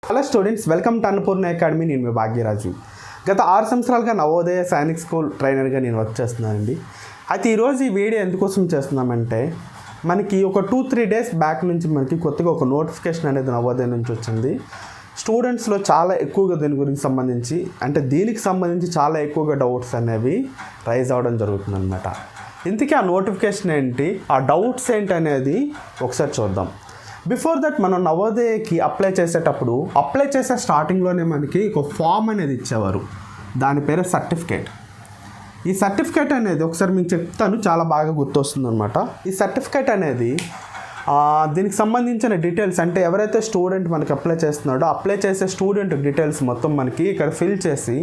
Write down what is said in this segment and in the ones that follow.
Hello students, welcome to Annapurna academy. నేను మీ భాగ్యరాజు. గత 6 సంవత్సరాలుగా నవోదయ సైనిక్ స్కూల్ ట్రైనర్గా నేను వర్క్ చేస్తున్నానండి. అయితే ఈరోజు ఈ వీడియో ఎందుకోసం చేస్తున్నామంటే, మనకి ఒక 2-3 డేస్ బ్యాక్ నుంచి మనకి కొత్తగా ఒక నోటిఫికేషన్ అనేది నవోదయ నుంచి వచ్చింది. స్టూడెంట్స్లో చాలా ఎక్కువగా దీని గురించి సంబంధించి దీనికి సంబంధించి చాలా ఎక్కువగా డౌట్స్ అనేవి రైజ్ అవ్వడం జరుగుతుందన్నమాట. ఇంతకీ ఆ నోటిఫికేషన్ ఏంటి, ఆ డౌట్స్ ఏంటి అనేది ఒకసారి చూద్దాం. బిఫోర్ దట్ మనం నవోదయకి అప్లై చేసేటప్పుడు స్టార్టింగ్లోనే మనకి ఒక ఫామ్ అనేది ఇచ్చేవారు. దాని పేరు సర్టిఫికేట్. ఈ సర్టిఫికేట్ అనేది ఒకసారి మీకు చెప్తాను, చాలా బాగా గుర్తొస్తుంది అనమాట. ఈ సర్టిఫికేట్ అనేది దీనికి సంబంధించిన డీటెయిల్స్, అంటే ఎవరైతే స్టూడెంట్ మనకి అప్లై చేస్తున్నాడో అప్లై చేసే స్టూడెంట్ డీటెయిల్స్ మొత్తం మనకి ఇక్కడ ఫిల్ చేసి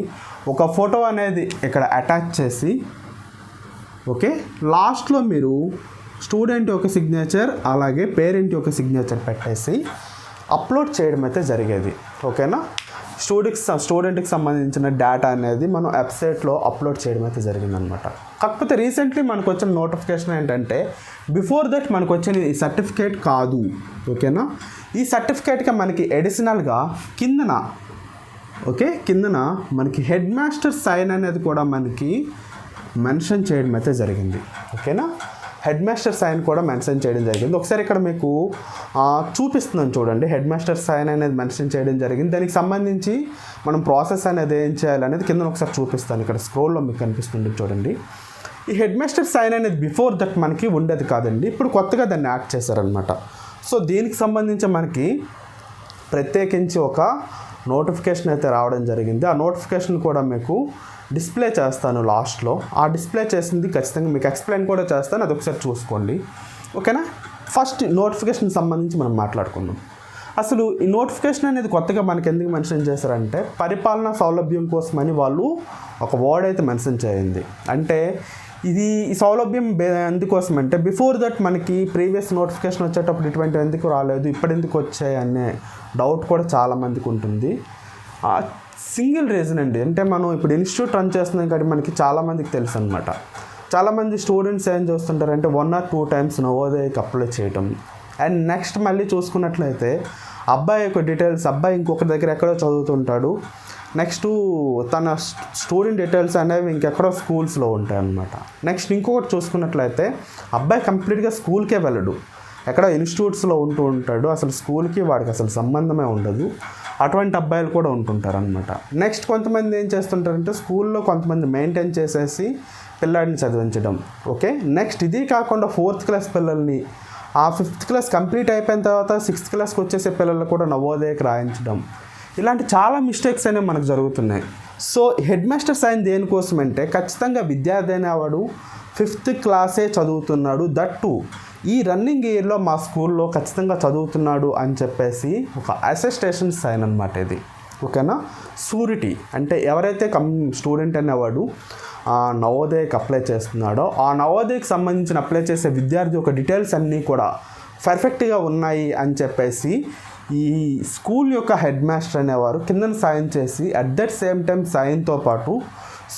ఒక ఫోటో అనేది ఇక్కడ అటాచ్ చేసి, ఓకే, లాస్ట్లో మీరు స్టూడెంట్ యొక్క సిగ్నేచర్ అలాగే పేరెంట్ యొక్క సిగ్నేచర్ పెట్టేసి అప్లోడ్ చేయడం అయితే జరిగేది. ఓకేనా, స్టూడెంట్కి సంబంధించిన డేటా అనేది మనం వెబ్సైట్లో అప్లోడ్ చేయడం అయితే జరిగిందనమాట. కాకపోతే రీసెంట్లీ మనకు వచ్చిన నోటిఫికేషన్ ఏంటంటే, బిఫోర్ దట్ మనకు వచ్చిన ఈ సర్టిఫికేట్ కాదు. ఓకేనా, ఈ సర్టిఫికేట్గా మనకి అడిషనల్గా కిందన మనకి హెడ్ మాస్టర్ సైన్ అనేది కూడా మనకి మెన్షన్ చేయడం అయితే జరిగింది. ఓకేనా, హెడ్ మాస్టర్ సైన్ కూడా మెన్షన్ చేయడం జరిగింది. ఒకసారి ఇక్కడ మీకు చూపిస్తున్నాను చూడండి. హెడ్ మాస్టర్ సైన్ అనేది మెన్షన్ చేయడం జరిగింది. దానికి సంబంధించి మనం ప్రాసెస్ అనేది ఏం చేయాలనేది కింద ఒకసారి చూపిస్తాను. ఇక్కడ స్క్రోల్లో మీకు కనిపిస్తుంది చూడండి. ఈ హెడ్ మాస్టర్ సైన్ అనేది బిఫోర్ దట్ మనకి ఉండేది కాదండి, ఇప్పుడు కొత్తగా దాన్ని యాడ్ చేశారనమాట. సో దీనికి సంబంధించి మనకి ప్రత్యేకించి ఒక నోటిఫికేషన్ అయితే రావడం జరిగింది. ఆ నోటిఫికేషన్ కూడా మీకు డిస్ప్లే చేస్తాను లాస్ట్లో. ఆ డిస్ప్లే చేసింది ఖచ్చితంగా మీకు ఎక్స్ప్లెయిన్ కూడా చేస్తాను, అది ఒకసారి చూసుకోండి. ఓకేనా, ఫస్ట్ నోటిఫికేషన్ సంబంధించి మనం మాట్లాడుకుందాం. అసలు ఈ నోటిఫికేషన్ అనేది కొత్తగా మనకి ఎందుకు మెన్షన్ చేశారంటే, పరిపాలనా సౌలభ్యం కోసమని వాళ్ళు ఒక వర్డ్ అయితే మెన్షన్ చేయింది. అంటే ఈ సౌలభ్యం ఎందుకోసం అంటే, బిఫోర్ దట్ మనకి ప్రీవియస్ నోటిఫికేషన్ వచ్చేటప్పుడు ఇటువంటి ఎందుకు రాలేదు, ఇప్పుడు ఎందుకు వచ్చాయి అనే డౌట్ కూడా చాలామందికి ఉంటుంది. సింగిల్ రీజన్ అండి, అంటే మనం ఇప్పుడు ఇన్స్టిట్యూట్ రన్ చేస్తున్నాం కాబట్టి మనకి చాలామందికి తెలుసు అనమాట. చాలామంది స్టూడెంట్స్ ఏం చేస్తుంటారంటే 1 or 2 times నవోదయకి అప్లై చేయటం, అండ్ నెక్స్ట్ మళ్ళీ చూసుకున్నట్లయితే అబ్బాయి యొక్క డీటెయిల్స్, అబ్బాయి ఇంకొక దగ్గర ఎక్కడో చదువుతుంటాడు, నెక్స్ట్ తన స్టూడెంట్ డీటెయిల్స్ అనేవి ఇంకెక్కడో స్కూల్స్లో ఉంటాయి అన్నమాట. నెక్స్ట్ ఇంకొకటి చూసుకున్నట్లయితే అబ్బాయి కంప్లీట్గా స్కూల్కే వెళ్ళడు, ఎక్కడో ఇన్స్టిట్యూట్స్లో ఉంటూ ఉంటాడు, అసలు స్కూల్కి వాడికి అసలు సంబంధమే ఉండదు. అటువంటి అబ్బాయిలు కూడా ఉంటుంటారు అనమాట. నెక్స్ట్ కొంతమంది ఏం చేస్తుంటారంటే, స్కూల్లో కొంతమంది మెయింటైన్ చేసేసి పిల్లాడిని చదివించడం. ఓకే, నెక్స్ట్ ఇది కాకుండా 4th క్లాస్ పిల్లల్ని ఆ 5th క్లాస్ కంప్లీట్ అయిపోయిన తర్వాత 6th క్లాస్కి వచ్చేసే పిల్లలు కూడా నవోదయకి రాయించడం, ఇలాంటి చాలా మిస్టేక్స్ అనేవి మనకు జరుగుతున్నాయి. సో హెడ్ మాస్టర్ సైన్ దేనికోసం అంటే, ఖచ్చితంగా విద్యార్థి అనేవాడు 5th క్లాసే చదువుతున్నాడు, దట్టు ఈ రన్నింగ్ ఇయర్లో మా స్కూల్లో ఖచ్చితంగా చదువుతున్నాడు అని చెప్పేసి ఒక అసెస్టేషన్ సైన్ అనమాట ఇది. ఓకేనా, షూరిటీ అంటే ఎవరైతే స్టూడెంట్ అనేవాడు నవోదయకి అప్లై చేస్తున్నాడో, ఆ నవోదయకి సంబంధించిన అప్లై చేసే విద్యార్థి యొక్క డీటెయిల్స్ అన్నీ కూడా పర్ఫెక్ట్గా ఉన్నాయి అని చెప్పేసి ఈ స్కూల్ యొక్క హెడ్ మాస్టర్ అనేవారు కింద సైన్ చేసి, అట్ దట్ సేమ్ టైం సైన్తో పాటు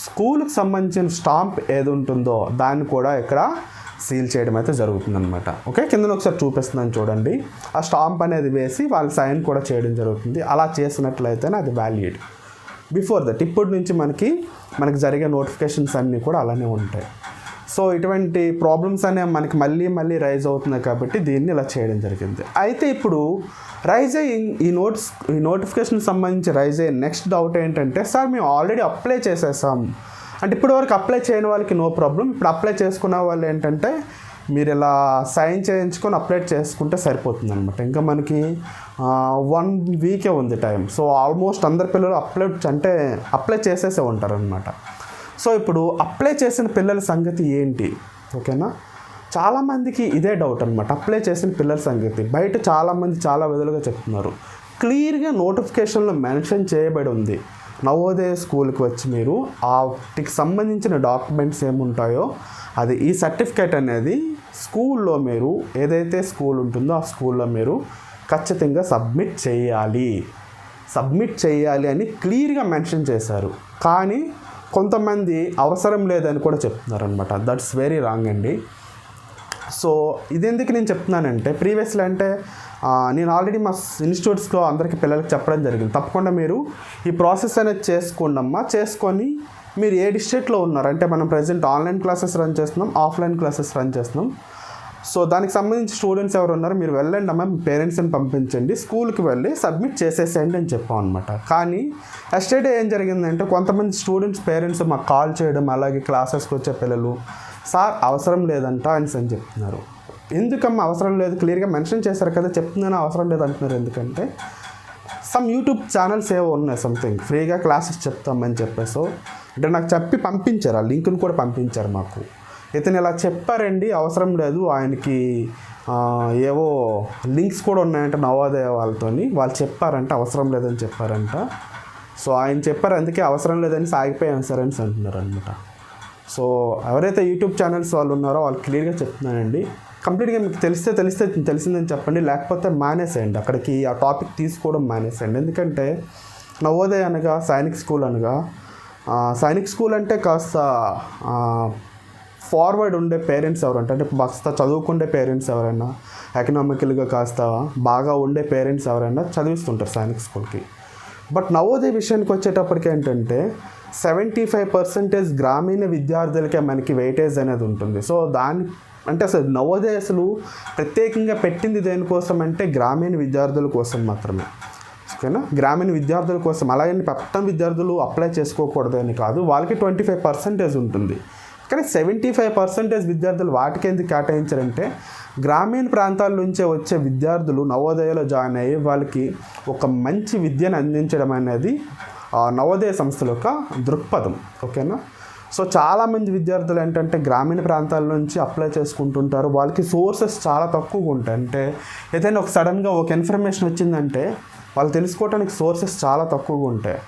స్కూల్కి సంబంధించిన స్టాంప్ ఏది ఉంటుందో దాన్ని కూడా ఇక్కడ సీల్ చేయడం అయితే జరుగుతుందన్నమాట. ఓకే, కింద ఒకసారి చూపిస్తున్నాను చూడండి. ఆ స్టాంప్ అనేది వేసి వాళ్ళు సైన్ కూడా చేయడం జరుగుతుంది. అలా చేసినట్లయితేనే అది వ్యాలిడ్. బిఫోర్ దట్ ఇప్పటి నుంచి మనకి జరిగే నోటిఫికేషన్స్ అన్నీ కూడా అలానే ఉంటాయి. సో ఇటువంటి ప్రాబ్లమ్స్ అనేవి మనకి మళ్ళీ రైజ్ అవుతున్నాయి కాబట్టి దీన్ని ఇలా చేయడం జరిగింది. అయితే ఇప్పుడు రైజ్ అయ్యి ఈ నోటిఫికేషన్ సంబంధించి రైజ్ అయ్యే నెక్స్ట్ డౌట్ ఏంటంటే, సార్ మేము ఆల్రెడీ అప్లై చేసేసాం అంటే, ఇప్పటి వరకు అప్లై చేయని వాళ్ళకి నో ప్రాబ్లం, ఇప్పుడు అప్లై చేసుకున్న వాళ్ళు ఏంటంటే మీరు ఇలా సైన్ చేయించుకొని అప్లై చేసుకుంటే సరిపోతుంది అనమాట. ఇంకా మనకి 1 వీకే ఉంది టైం. సో ఆల్మోస్ట్ అందరి పిల్లలు అప్లై చేసేసే ఉంటారనమాట. సో ఇప్పుడు అప్లై చేసిన పిల్లల సంగతి ఏంటి? ఓకేనా, చాలామందికి ఇదే డౌట్ అనమాట. అప్లై చేసిన పిల్లల సంగతి బయట చాలామంది చాలా విధాలుగా చెప్తున్నారు. క్లియర్గా నోటిఫికేషన్లో మెన్షన్ చేయబడి ఉంది, నవోదయ స్కూల్కి వచ్చి మీరు వాటికి సంబంధించిన డాక్యుమెంట్స్ ఏముంటాయో అది ఈ సర్టిఫికేట్ అనేది స్కూల్లో మీరు ఏదైతే స్కూల్ ఉంటుందో ఆ స్కూల్లో మీరు ఖచ్చితంగా సబ్మిట్ చేయాలి అని క్లియర్గా మెన్షన్ చేశారు. కానీ కొంతమంది అవసరం లేదని కూడా చెప్తున్నారు అనమాట. దట్స్ వెరీ రాంగ్ అండి. సో ఇది ఎందుకు నేను చెప్తున్నానంటే, ప్రీవియస్లో అంటే నేను ఆల్రెడీ మా ఇన్స్టిట్యూట్స్లో అందరికీ పిల్లలకి చెప్పడం జరిగింది, తప్పకుండా మీరు ఈ ప్రాసెస్ అనేది చేసుకోండి అమ్మా. చేసుకొని మీరు ఏ డిస్ట్రిక్ట్లో ఉన్నారు అంటే మనం ప్రజెంట్ ఆన్లైన్ క్లాసెస్ రన్ చేస్తున్నాం, ఆఫ్లైన్ క్లాసెస్ రన్ చేస్తున్నాం. సో దానికి సంబంధించి స్టూడెంట్స్ ఎవరు ఉన్నారో మీరు వెళ్ళండి అమ్మా, మీ పేరెంట్స్ని పంపించండి, స్కూల్కి వెళ్ళి సబ్మిట్ చేసేసేయండి అని చెప్పాం అనమాట. కానీ ఎస్టర్డే ఏం జరిగిందంటే కొంతమంది స్టూడెంట్స్ పేరెంట్స్ మాకు కాల్ చేయడం, అలాగే క్లాసెస్కి వచ్చే పిల్లలు సార్ అవసరం లేదంట అని చెప్తున్నారు. ఎందుకమ్మా అవసరం లేదు, క్లియర్గా మెన్షన్ చేశారు కదా, చెప్తున్నాను అవసరం లేదు అంటున్నారు. ఎందుకంటే సమ్ యూట్యూబ్ ఛానల్స్ ఏవో ఉన్నాయి సంథింగ్ ఫ్రీగా క్లాసెస్ చెప్తామని చెప్పేసి అంటే నాకు చెప్పి పంపించారు, ఆ లింక్ను కూడా పంపించారు మాకు. ఇతను ఇలా చెప్పారండి అవసరం లేదు, ఆయనకి ఏవో లింక్స్ కూడా ఉన్నాయంట నవోదయ వాళ్ళతోని, వాళ్ళు చెప్పారంట అవసరం లేదని చెప్పారంట. సో ఆయన చెప్పారు అందుకే అవసరం లేదని సాగిపోయాం సార్ అని అంటున్నారు అనమాట. సో ఎవరైతే యూట్యూబ్ ఛానల్స్ వాళ్ళు ఉన్నారో వాళ్ళు క్లియర్గా చెప్తున్నానండి, కంప్లీట్గా మీకు తెలిసిందని చెప్పండి, లేకపోతే మానేసేయండి, అక్కడికి ఆ టాపిక్ తీసుకోవడం మానేసేయండి. ఎందుకంటే నవోదయ అనగా సైనిక్ స్కూల్ అనగా సైనిక్ స్కూల్ అంటే కాస్త ఫార్వర్డ్ ఉండే పేరెంట్స్ ఎవరంటే అంటే కాస్త చదువుకుండే పేరెంట్స్ ఎవరైనా, ఎకనామికల్గా కాస్త బాగా ఉండే పేరెంట్స్ ఎవరైనా చదివిస్తుంటారు సైనిక్ స్కూల్కి. బట్ నవోదయ విషయానికి వచ్చేటప్పటికి ఏంటంటే 75% గ్రామీణ విద్యార్థులకే మనకి వెయిటేజ్ అనేది ఉంటుంది. సో అంటే అసలు నవోదయ అసలు ప్రత్యేకంగా పెట్టింది దేనికోసం అంటే గ్రామీణ విద్యార్థుల కోసం మాత్రమే, ఓకేనా, గ్రామీణ విద్యార్థుల కోసం. అలాగే పట్టణ విద్యార్థులు అప్లై చేసుకోకూడదు అని కాదు, వాళ్ళకి 25% ఉంటుంది. కానీ 75% విద్యార్థులు వాటికి ఎందుకు కేటాయించారంటే గ్రామీణ ప్రాంతాల నుంచే వచ్చే విద్యార్థులు నవోదయలో జాయిన్ అయ్యి వాళ్ళకి ఒక మంచి విద్యను అందించడం అనేది నవోదయ సంస్థల యొక్క దృక్పథం, ఓకేనా. సో చాలామంది విద్యార్థులు ఏంటంటే గ్రామీణ ప్రాంతాల నుంచి అప్లై చేసుకుంటుంటారు, వాళ్ళకి సోర్సెస్ చాలా తక్కువగా ఉంటాయి. అంటే ఏదైనా సడన్గా ఒక ఇన్ఫర్మేషన్ వచ్చిందంటే వాళ్ళు తెలుసుకోవడానికి సోర్సెస్ చాలా తక్కువగా ఉంటాయి.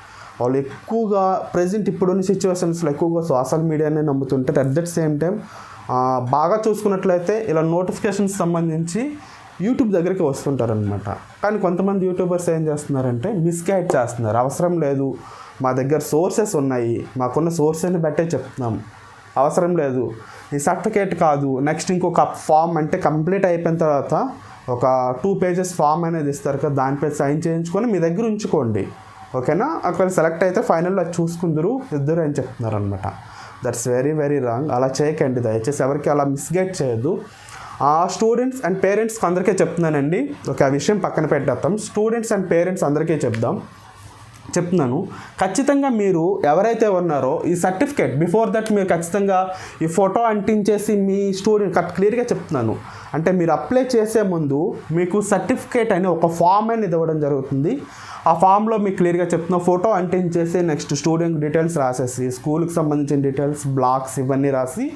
వాళ్ళు ఎక్కువగా ప్రజెంట్ ఇప్పుడున్న సిచ్యువేషన్స్లో ఎక్కువగా సోషల్ మీడియానే నమ్ముతుంటారు. అట్ దట్ సేమ్ టైం బాగా చూసుకున్నట్లయితే ఇలా నోటిఫికేషన్స్ సంబంధించి యూట్యూబ్ దగ్గరికి వస్తుంటారనమాట. కానీ కొంతమంది యూట్యూబర్స్ ఏం చేస్తున్నారంటే మిస్గైడ్ చేస్తున్నారు, అవసరం లేదు మా దగ్గర సోర్సెస్ ఉన్నాయి, మాకున్న సోర్సెస్ని బట్టే చెప్తున్నాం, అవసరం లేదు ఈ సర్టిఫికేట్ కాదు, నెక్స్ట్ ఇంకొక ఫామ్ అంటే కంప్లీట్ అయిపోయిన తర్వాత ఒక 2 pages ఫామ్ అనేది ఇస్తారు కదా, దానిపై సైన్ చేయించుకొని మీ దగ్గర ఉంచుకోండి, ఓకేనా. అక్కడ సెలెక్ట్ అయితే ఫైనల్లో ఇద్దరు అని చెప్తున్నారు అనమాట. That's very very wrong. అలా చేయకండి దయచేసి, ఎవరికి అలా మిస్గైడ్ చేయొద్దు. స్టూడెంట్స్ అండ్ పేరెంట్స్కి అందరికీ చెప్తున్నానండి, ఒక విషయం పక్కన పెట్టేద్దాం, స్టూడెంట్స్ అండ్ పేరెంట్స్ అందరికీ చెప్తున్నాను, ఖచ్చితంగా మీరు ఎవరైతే ఉన్నారో ఈ సర్టిఫికేట్ బిఫోర్ దట్ మీరు ఖచ్చితంగా ఈ ఫోటో అంటించేసి మీ స్టూడెంట్ క్లియర్గా చెప్తున్నాను, అంటే మీరు అప్లై చేసే ముందు మీకు సర్టిఫికేట్ అని ఒక ఫామ్ అనేది ఇవ్వడం జరుగుతుంది. ఆ ఫామ్లో మీకు క్లియర్గా చెప్తున్నా ఫోటో అంటించేసి నెక్స్ట్ స్టూడెంట్ డీటెయిల్స్ రాసేసి స్కూల్కి సంబంధించిన డీటెయిల్స్ బ్లాక్స్ ఇవన్నీ రాసి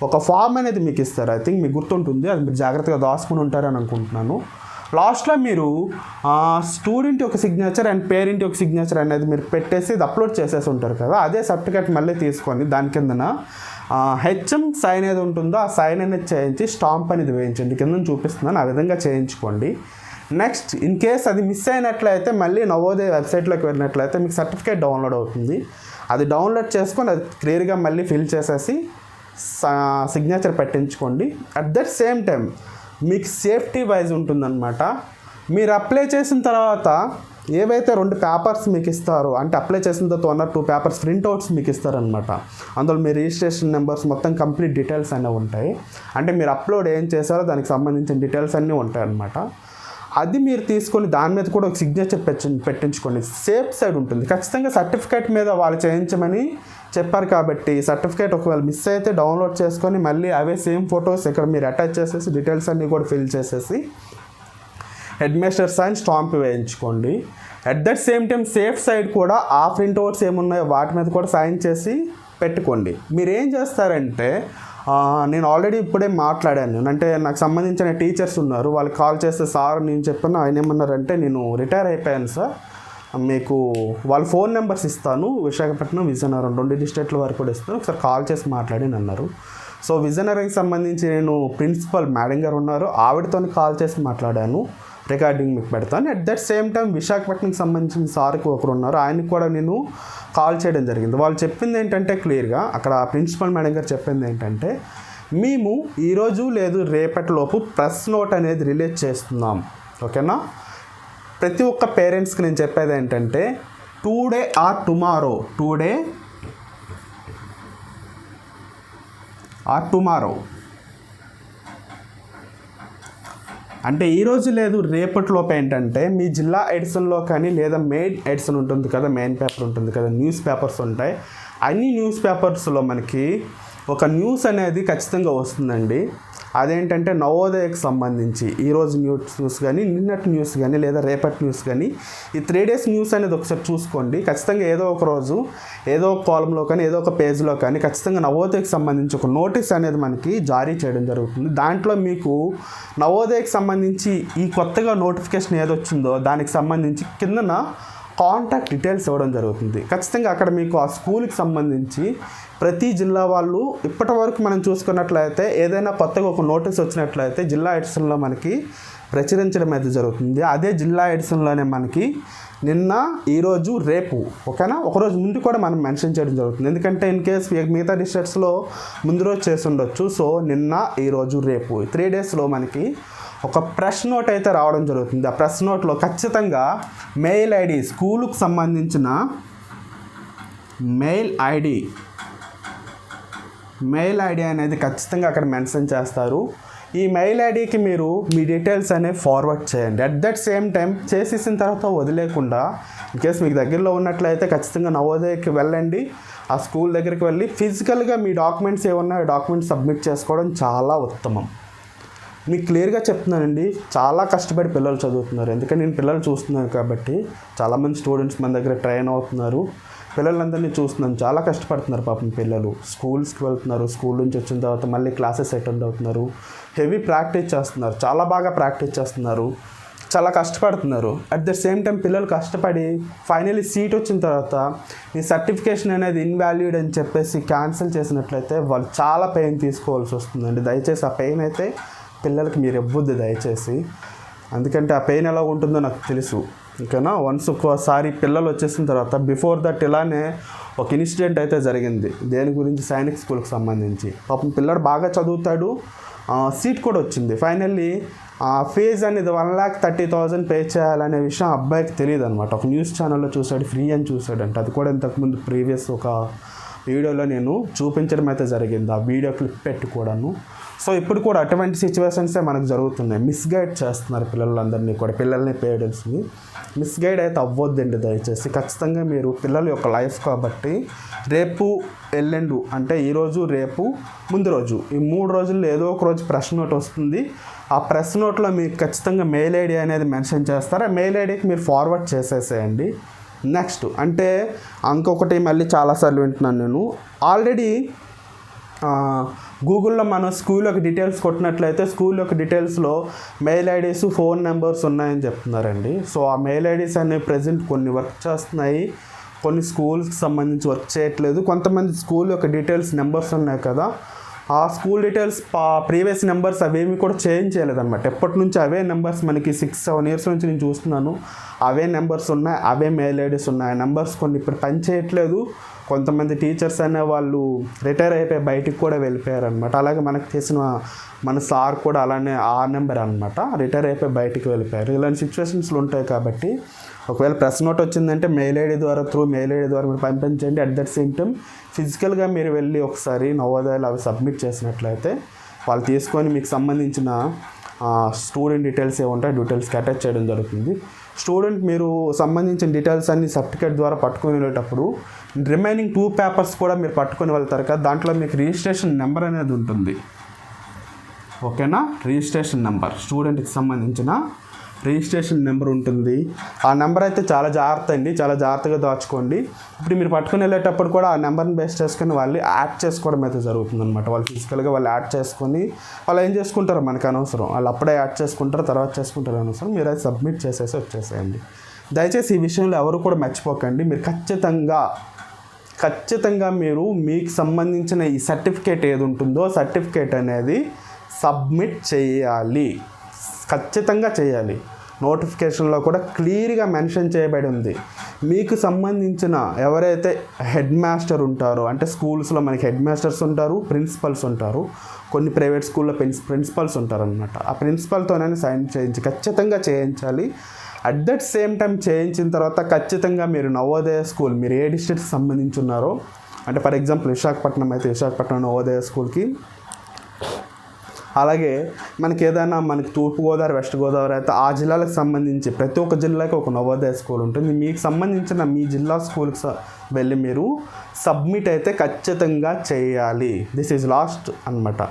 ఒక ఫామ్ అనేది మీకు ఇస్తారు. ఐ థింక్ మీకు గుర్తుంటుంది, అది మీరు జాగ్రత్తగా దాచుకుని ఉంటారని అనుకుంటున్నాను. లాస్ట్లో మీరు స్టూడెంట్ యొక్క సిగ్నేచర్ అండ్ పేరెంట్ యొక్క సిగ్నేచర్ అనేది మీరు పెట్టేసి ఇది అప్లోడ్ చేసేసి ఉంటారు కదా, అదే సర్టిఫికేట్ మళ్ళీ తీసుకొని దాని కిందన హెచ్ఎం సైన్ ఏది ఉంటుందో ఆ సైన్ అనేది చేయించి స్టాంప్ అనేది వేయించండి, కింద చూపిస్తున్నాను, ఆ విధంగా చేయించుకోండి. నెక్స్ట్ ఇన్ కేస్ అది మిస్ అయినట్లయితే మళ్ళీ నవోదయ వెబ్సైట్లోకి వెళ్ళినట్లయితే మీకు సర్టిఫికేట్ డౌన్లోడ్ అవుతుంది, అది డౌన్లోడ్ చేసుకొని అది క్లియర్గా మళ్ళీ ఫిల్ చేసేసి సిగ్నేచర్ పెట్టించుకోండి. అట్ దట్ సేమ్ టైం మీకు సేఫ్టీ వైజ్ ఉంటుందన్నమాట. మీరు అప్లై చేసిన తర్వాత ఏవైతే 2 పేపర్స్ మీకు ఇస్తారో, అంటే అప్లై చేసిన తర్వాత 2 పేపర్స్ ప్రింట్అవుట్స్ మీకు ఇస్తారనమాట. అందులో మీ రిజిస్ట్రేషన్ నెంబర్స్ మొత్తం కంప్లీట్ డీటెయిల్స్ అన్నీ ఉంటాయి, అంటే మీరు అప్లోడ్ ఏం చేశారో దానికి సంబంధించిన డీటెయిల్స్ అన్నీ ఉంటాయి అన్నమాట. అది మీరు తీసుకొని దాని మీద కూడా ఒక సిగ్నేచర్ పెట్టించుకోండి, సేఫ్ సైడ్ ఉంటుంది. ఖచ్చితంగా సర్టిఫికేట్ మీద వాళ్ళు చేయించమని చెప్పారు కాబట్టి సర్టిఫికేట్ ఒకవేళ మిస్ అయితే డౌన్లోడ్ చేసుకొని మళ్ళీ అవే సేమ్ ఫొటోస్ ఇక్కడ మీరు అటాచ్ చేసేసి డీటెయిల్స్ అన్నీ కూడా ఫిల్ చేసేసి హెడ్ మాస్టర్ సైన్ స్టాంప్ వేయించుకోండి. At that same time safe side కూడా ఆ ప్రింట్అవుట్స్ ఏమున్నాయో వాటి మీద కూడా సైన్ చేసి పెట్టుకోండి. మీరు ఏం చేస్తారంటే నేను ఆల్రెడీ ఇప్పుడే మాట్లాడాను, అంటే నాకు సంబంధించిన టీచర్స్ ఉన్నారు, వాళ్ళకి కాల్ చేస్తే సార్ నేను చెప్పాను, ఆయన ఏమన్నారంటే నేను రిటైర్ అయిపోయాను సార్, మీకు వాళ్ళ ఫోన్ నెంబర్స్ ఇస్తాను, విశాఖపట్నం విజయనగరం 2 డిస్ట్రిక్ట్ల వరకు కూడా ఇస్తాను, ఒకసారి కాల్ చేసి మాట్లాడి అన్నారు. సో విజయనగరంకి సంబంధించి నేను ప్రిన్సిపల్ మేడం గారు ఉన్నారు, ఆవిడతో కాల్ చేసి మాట్లాడాను, రికార్డింగ్ మీకు పెడతాను. అట్ దట్ సేమ్ టైం విశాఖపట్నంకి సంబంధించిన సార్కి ఒకరు ఉన్నారు, ఆయనకి కూడా నేను కాల్ చేయడం జరిగింది. వాళ్ళు చెప్పింది ఏంటంటే క్లియర్గా అక్కడ ప్రిన్సిపల్ మేడం గారు చెప్పింది ఏంటంటే మేము ఈరోజు లేదు రేపటిలోపు ప్రెస్ నోట్ అనేది రిలీజ్ చేస్తున్నాం, ఓకేనా. ప్రతి ఒక్క పేరెంట్స్కి నేను చెప్పేది ఏంటంటే today or tomorrow, today or tomorrow అంటే ఈరోజు లేదు రేపటిలోపు ఏంటంటే మీ జిల్లా ఎడిషన్లో కానీ లేదా మెయిన్ ఎడిషన్ ఉంటుంది కదా, మెయిన్ పేపర్ ఉంటుంది కదా, న్యూస్ పేపర్స్ ఉంటాయి. అన్ని న్యూస్ పేపర్స్లో మనకి ఒక న్యూస్ అనేది ఖచ్చితంగా వస్తుందండి. అదేంటంటే నవోదయకు సంబంధించి ఈరోజు న్యూస్ కానీ, నిన్నటి న్యూస్ కానీ, లేదా రేపటి న్యూస్ కానీ, ఈ 3 days న్యూస్ అనేది ఒకసారి చూసుకోండి. ఖచ్చితంగా ఏదో ఒక రోజు ఏదో ఒక కాలంలో కానీ ఏదో ఒక పేజ్లో కానీ ఖచ్చితంగా నవోదయకు సంబంధించి ఒక నోటీస్ అనేది మనకి జారీ చేయడం జరుగుతుంది. దాంట్లో మీకు నవోదయకు సంబంధించి ఈ కొత్తగా నోటిఫికేషన్ ఏదొచ్చిందో దానికి సంబంధించి కిందన కాంటాక్ట్ డీటెయిల్స్ ఇవ్వడం జరుగుతుంది. ఖచ్చితంగా అక్కడ మీకు ఆ స్కూల్కి సంబంధించి ప్రతి జిల్లా వాళ్ళు ఇప్పటి వరకు మనం చూసుకున్నట్లయితే ఏదైనా కొత్తగా ఒక నోటీస్ వచ్చినట్లయితే జిల్లా ఎడిషన్లో మనకి ప్రచురించడం అయితే జరుగుతుంది. అదే జిల్లా ఎడిషన్లోనే మనకి నిన్న, ఈరోజు, రేపు, ఓకేనా, ఒకరోజు ముందు కూడా మనం మెన్షన్ చేయడం జరుగుతుంది. ఎందుకంటే ఇన్ కేస్ మిగతా డిస్ట్రిక్ట్స్లో ముందు రోజు చేసి ఉండొచ్చు. సో నిన్న, ఈరోజు, రేపు 3 daysలో మనకి ఒక ప్రెస్ నోట్ అయితే రావడం జరుగుతుంది. ఆ ప్రెస్ నోట్లో ఖచ్చితంగా మెయిల్ ఐడి, స్కూలుకు సంబంధించిన మెయిల్ ఐడి అనేది ఖచ్చితంగా అక్కడ మెన్షన్ చేస్తారు. ఈ మెయిల్ ఐడికి మీరు మీ డీటెయిల్స్ అనేవి ఫార్వర్డ్ చేయండి. అట్ దట్ సేమ్ టైం చేసేసిన తర్వాత వదిలేకుండా ఇన్ కేస్ మీకు దగ్గరలో ఉన్నట్లయితే ఖచ్చితంగా నవోదయకి వెళ్ళండి. ఆ స్కూల్ దగ్గరికి వెళ్ళి ఫిజికల్గా మీ డాక్యుమెంట్స్ ఏమన్నా డాక్యుమెంట్స్ సబ్మిట్ చేసుకోవడం చాలా ఉత్తమం. మీకు క్లియర్గా చెప్తున్నానండి, చాలా కష్టపడి పిల్లలు చదువుతున్నారు. ఎందుకంటే నేను పిల్లలు చూస్తున్నాను కాబట్టి చాలామంది స్టూడెంట్స్ మన దగ్గర ట్రైన్ అవుతున్నారు. పిల్లలందరినీ చూస్తున్నాను, చాలా కష్టపడుతున్నారు పాపం పిల్లలు. స్కూల్స్కి వెళ్తున్నారు, స్కూల్ నుంచి వచ్చిన తర్వాత మళ్ళీ క్లాసెస్ అటెండ్ అవుతున్నారు, హెవీ ప్రాక్టీస్ చేస్తున్నారు, చాలా బాగా ప్రాక్టీస్ చేస్తున్నారు, చాలా కష్టపడుతున్నారు. అట్ ద సేమ్ టైం పిల్లలు కష్టపడి ఫైనలీ సీట్ వచ్చిన తర్వాత ఈ సర్టిఫికేషన్ అనేది ఇన్వాల్యూడ్ అని చెప్పేసి క్యాన్సిల్ చేసినట్లయితే వాళ్ళు చాలా పెయిన్ తీసుకోవాల్సి వస్తుందండి. దయచేసి ఆ పెయిన్ అయితే పిల్లలకి మీరు ఇవ్వద్దు దయచేసి. ఎందుకంటే ఆ పెయిన్ ఎలా ఉంటుందో నాకు తెలుసు. ఓకేనా. వన్స్ ఒక్కోసారి పిల్లలు వచ్చేసిన తర్వాత బిఫోర్ దట్ ఇలానే ఒక ఇన్సిడెంట్ అయితే జరిగింది. దేని గురించి? సైనిక్ స్కూల్కి సంబంధించి. పాపం పిల్లడు బాగా చదువుతాడు, సీట్ కూడా వచ్చింది. ఫైనల్లీ ఫీజ్ అనేది 1,30,000 పే చేయాలనే విషయం అబ్బాయికి తెలియదు అనమాట. ఒక న్యూస్ ఛానల్లో చూసాడు, ఫ్రీ అని చూసాడంట. అది కూడా ఇంతకుముందు ప్రీవియస్ ఒక వీడియోలో నేను చూపించడం అయితే జరిగింది, ఆ వీడియో క్లిప్ పెట్టి కూడాను. సో ఇప్పుడు కూడా అటువంటి సిచ్యువేషన్సే మనకు జరుగుతున్నాయి. మిస్గైడ్ చేస్తున్నారు పిల్లలందరినీ కూడా, పిల్లల్ని పేరెంట్స్ని. మిస్గైడ్ అయితే అవ్వద్దండి దయచేసి. ఖచ్చితంగా మీరు పిల్లల యొక్క లైఫ్ కాబట్టి రేపు ఎల్లుండు అంటే ఈరోజు, రేపు, ముందు రోజు, ఈ 3 రోజుల్లో ఏదో ఒక రోజు ప్రెస్ నోట్ వస్తుంది. ఆ ప్రెస్ నోట్లో మీకు ఖచ్చితంగా మెయిల్ ఐడి అనేది మెన్షన్ చేస్తారు. ఆ మెయిల్ ఐడికి మీరు ఫార్వర్డ్ చేసేసేయండి. నెక్స్ట్ అంటే ఇంకొకటి మళ్ళీ చాలాసార్లు వింటున్నాను నేను, ఆల్రెడీ గూగుల్లో మనం స్కూల్ యొక్క డీటెయిల్స్ కొట్టినట్లయితే స్కూల్ యొక్క డీటెయిల్స్లో మెయిల్ ఐడీస్, ఫోన్ నెంబర్స్ ఉన్నాయని చెప్తున్నారండి. సో ఆ మెయిల్ ఐడీస్ అనేవి ప్రజెంట్ కొన్ని వర్క్ చేస్తున్నాయి, కొన్ని స్కూల్స్కి సంబంధించి వర్క్ చేయట్లేదు. కొంతమంది స్కూల్ యొక్క డీటెయిల్స్ నెంబర్స్ ఉన్నాయి కదా, ఆ స్కూల్ డీటెయిల్స్ ప్రీవియస్ నెంబర్స్ అవేమి కూడా చేంజ్ చేయలేదన్నమాట. ఎప్పటి నుంచి అవే నెంబర్స్ మనకి 6-7 years నుంచి నేను చూస్తున్నాను. అవే నెంబర్స్ ఉన్నాయి, అవే మెయిల్ ఐడీస్ ఉన్నాయి. నెంబర్స్ కొన్ని ఇప్పుడు పని చేయట్లేదు. కొంతమంది టీచర్స్ అనే వాళ్ళు రిటైర్ అయిపోయి బయటికి కూడా వెళ్ళిపోయారనమాట. అలాగే మనకు తెలిసిన మన సార్ కూడా అలానే ఆ నెంబర్ అనమాట, రిటైర్ అయిపోయి బయటికి వెళ్ళిపోయారు. ఇలాంటి సిచ్యువేషన్స్లో ఉంటాయి కాబట్టి ఒకవేళ ప్రెస్ నోట్ వచ్చిందంటే మెయిల్ ఐడి ద్వారా, త్రూ మెయిల్ ఐడి ద్వారా మీరు పంపించండి. అట్ దట్ సేమ్ టైం ఫిజికల్గా మీరు వెళ్ళి ఒకసారి నవోదయాలు అవి సబ్మిట్ చేసినట్లయితే వాళ్ళు తీసుకొని మీకు సంబంధించిన స్టూడెంట్ డీటెయిల్స్ ఏముంటాయి డీటెయిల్స్కి అటాచ్ చేయడం జరుగుతుంది. స్టూడెంట్ మీరు సంబంధించిన డీటెయిల్స్ అన్ని సర్టిఫికేట్ ద్వారా పట్టుకొని వెళ్ళేటప్పుడు రిమైనింగ్ 2 పేపర్స్ కూడా మీరు పట్టుకొని వెళ్తారు కదా, దాంట్లో మీకు రిజిస్ట్రేషన్ నెంబర్ అనేది ఉంటుంది. ఓకేనా. రిజిస్ట్రేషన్ నెంబర్, స్టూడెంట్కి సంబంధించిన రిజిస్ట్రేషన్ నెంబర్ ఉంటుంది. ఆ నెంబర్ అయితే చాలా జాగ్రత్త అండి, చాలా జాగ్రత్తగా దాచుకోండి. ఇప్పుడు మీరు పట్టుకుని వెళ్ళేటప్పుడు కూడా ఆ నెంబర్ని బేస్ చేసుకొని వాళ్ళు యాడ్ చేసుకోవడం అయితే జరుగుతుంది అనమాట. వాళ్ళు ఫిజికల్గా వాళ్ళు యాడ్ చేసుకొని వాళ్ళు ఏం చేసుకుంటారో మనకు అనవసరం, వాళ్ళు అప్పుడే యాడ్ చేసుకుంటారు, తర్వాత చేసుకుంటారు అనవసరం. మీరు అది సబ్మిట్ చేసేసి వచ్చేసేయండి. దయచేసి ఈ విషయంలో ఎవరు కూడా మర్చిపోకండి. మీరు ఖచ్చితంగా మీరు మీకు సంబంధించిన ఈ సర్టిఫికేట్ ఏది ఉంటుందో సర్టిఫికేట్ అనేది సబ్మిట్ చేయాలి, ఖచ్చితంగా చేయాలి. నోటిఫికేషన్లో కూడా క్లియర్గా మెన్షన్ చేయబడి ఉంది. మీకు సంబంధించిన ఎవరైతే హెడ్ మాస్టర్ ఉంటారో, అంటే స్కూల్స్లో మనకి హెడ్ మాస్టర్స్ ఉంటారు, ప్రిన్సిపల్స్ ఉంటారు, కొన్ని ప్రైవేట్ స్కూల్లో ప్రిన్సిపల్స్ ఉంటారనమాట. ఆ ప్రిన్సిపల్తోనే సైన్ ఖచ్చితంగా చేయించాలి. అట్ దట్ సేమ్ టైం చేయించిన తర్వాత ఖచ్చితంగా మీరు నవోదయ స్కూల్, మీరు ఏ డిస్ట్రిక్ట్కి సంబంధించి ఉన్నారో, అంటే ఫర్ ఎగ్జాంపుల్ విశాఖపట్నం అయితే విశాఖపట్నం నవోదయ స్కూల్కి, అలాగే మనకి ఏదైనా మనకి తూర్పుగోదావరి, వెస్ట్ గోదావరి అయితే ఆ జిల్లాలకు సంబంధించి ప్రతి ఒక్క జిల్లాకి ఒక నవోదయ స్కూల్ ఉంటుంది. మీకు సంబంధించిన మీ జిల్లా స్కూల్కి వెళ్ళి మీరు సబ్మిట్ అయితే ఖచ్చితంగా చేయాలి. దిస్ ఈజ్ లాస్ట్ అనమాట.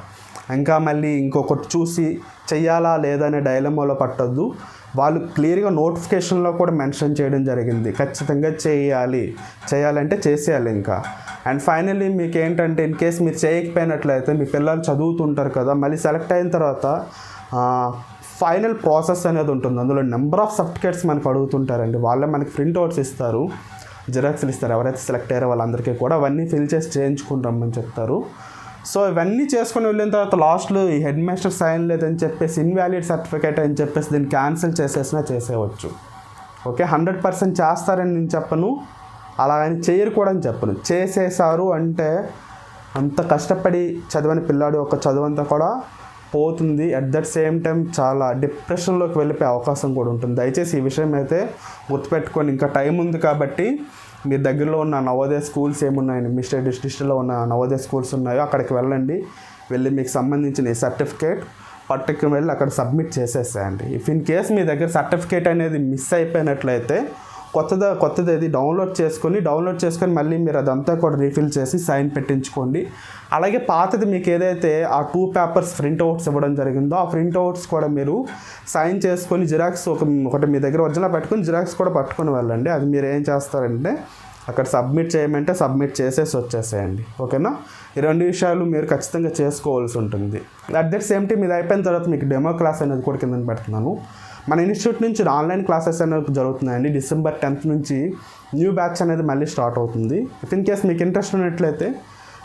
ఇంకా మళ్ళీ ఇంకొకటి చూసి చెయ్యాలా లేదా అనే డైలమాలో పట్టొద్దు. వాళ్ళు క్లియర్గా నోటిఫికేషన్లో కూడా మెన్షన్ చేయడం జరిగింది, ఖచ్చితంగా చేయాలంటే చేసేయాలి ఇంకా. అండ్ ఫైనల్లీ మీకు ఏంటంటే ఇన్ కేస్ మీరు చేయకపోయినట్లయితే మీ పిల్లలు చదువుతుంటారు కదా, మళ్ళీ సెలెక్ట్ అయిన తర్వాత ఫైనల్ ప్రాసెస్ అనేది ఉంటుంది. అందులో నెంబర్ ఆఫ్ సర్టిఫికేట్స్ మనకు అడుగుతుంటారండి. వాళ్ళే మనకి ప్రింట్అవుట్స్ ఇస్తారు, జిరాక్స్లు ఇస్తారు. ఎవరైతే సెలెక్ట్ అయ్యారో వాళ్ళందరికీ కూడా అవన్నీ ఫిల్ చేసి చేయించుకుంటామని చెప్తారు. సో ఇవన్నీ చేసుకుని వెళ్ళిన తర్వాత లాస్ట్లో ఈ హెడ్ మాస్టర్ సైన్ లేదని చెప్పేసి ఇన్వాలిడ్ సర్టిఫికేట్ అని చెప్పేసి దీన్ని క్యాన్సిల్ చేసేయవచ్చు. ఓకే, 100% చేస్తారని నేను చెప్పను, అలా అని చేయరు కూడా అని చెప్పను. చేసేసారు అంటే అంత కష్టపడి చదివని పిల్లాడు యొక్క చదువంతా కూడా పోతుంది. అట్ దట్ సేమ్ టైం చాలా డిప్రెషన్లోకి వెళ్ళిపోయే అవకాశం కూడా ఉంటుంది. దయచేసి ఈ విషయం అయితే గుర్తుపెట్టుకొని, ఇంకా టైం ఉంది కాబట్టి మీ దగ్గరలో ఉన్న నవోదయ స్కూల్స్ ఏమున్నాయండి, మీ స్టేట్ డిస్ట్రిక్ట్లో ఉన్న నవోదయ స్కూల్స్ ఉన్నాయో అక్కడికి వెళ్ళి మీకు సంబంధించిన ఈ సర్టిఫికేట్ పట్టుకు వెళ్ళి అక్కడ సబ్మిట్ చేసేసేయండి. ఇఫ్ ఇన్ కేస్ మీ దగ్గర సర్టిఫికేట్ అనేది మిస్ అయిపోయినట్లయితే కొత్తది అది డౌన్లోడ్ చేసుకొని మళ్ళీ మీరు అదంతా కూడా రీఫిల్ చేసి సైన్ పెట్టించుకోండి. అలాగే పాతది మీకు ఏదైతే ఆ 2 పేపర్స్ ప్రింట్అవుట్స్ ఇవ్వడం జరిగిందో ఆ ప్రింట్అవుట్స్ కూడా మీరు సైన్ చేసుకొని జిరాక్స్ ఒకటి మీ దగ్గర ఒరిజినల్ పెట్టుకొని జిరాక్స్ కూడా పట్టుకొని వెళ్ళండి. అది మీరు ఏం చేస్తారంటే అక్కడ సబ్మిట్ చేయమంటే సబ్మిట్ చేసేసి వచ్చేసేయండి. ఓకేనా, ఈ 2 విషయాలు మీరు ఖచ్చితంగా చేసుకోవాల్సి ఉంటుంది. అట్ దట్ సేమ్ టైం ఇది అయిపోయిన తర్వాత మీకు డెమో క్లాస్ అనేది కూడా కింద పెడుతున్నాను. మన ఇన్స్టిట్యూట్ నుంచి ఆన్లైన్ క్లాసెస్ అనేవి జరుగుతున్నాయండి. December 10th నుంచి న్యూ బ్యాచ్ అనేది మళ్ళీ స్టార్ట్ అవుతుంది. ఇఫ్ ఇన్ కేస్ మీకు ఇంట్రెస్ట్ ఉన్నట్లయితే